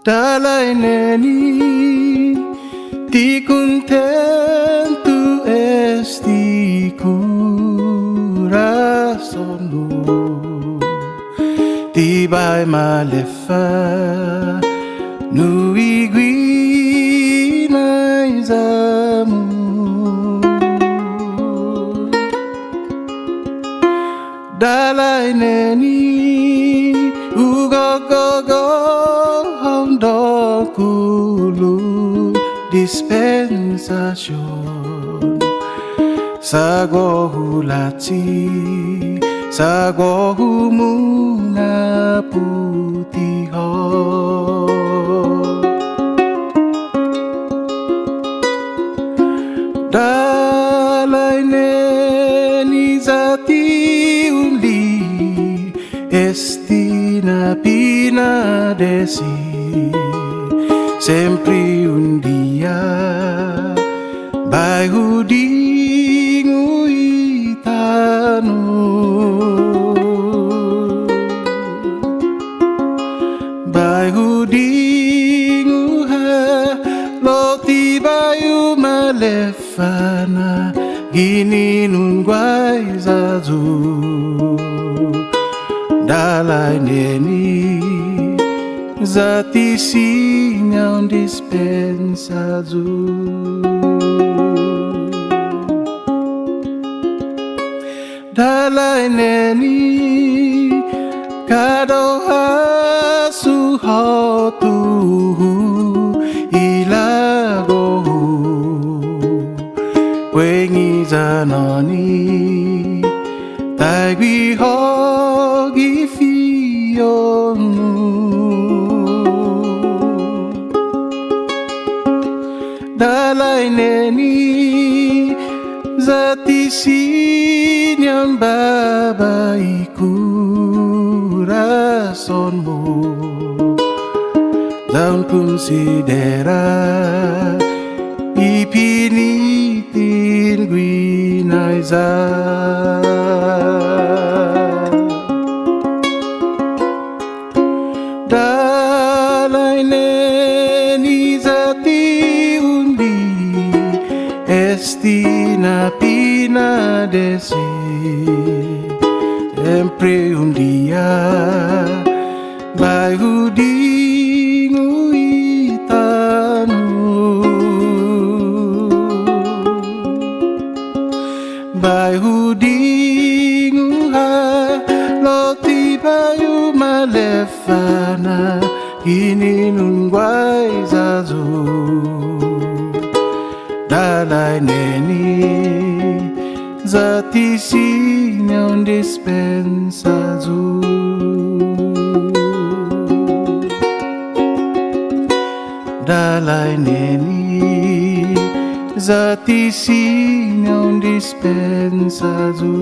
Dalai Neni, ti contento esti corazono, ti vai malefa, nui guina examu. Dalai Neni, ugo go go hondo kulu dispensation. Sago hulati, sago humuna putiho. Dalai Neni zati Estina pina desi, sempre un dia, vai hudingu itano. Vai hudingu ha, loti bayu malefana, gini nun guai zazu. Dalai Neni, zati signa un dispensazu. Dalai Neni, kado hasu hotu ilago, wengi zanoni, tagwi hogi fionu. Dalai Neni, zati sinyam babai coraçonmu, daun considera ipinitin guinaiza. Dalai Neni zati undi, estina pina desi, sempre un dia, vai hudingu itanu. Vai hudingu ha, loti bayu malefana, ini nun guai zazu. Dalai Neni, zati signa un dispensazu. Dalai Neni, zati signa un dispensazu.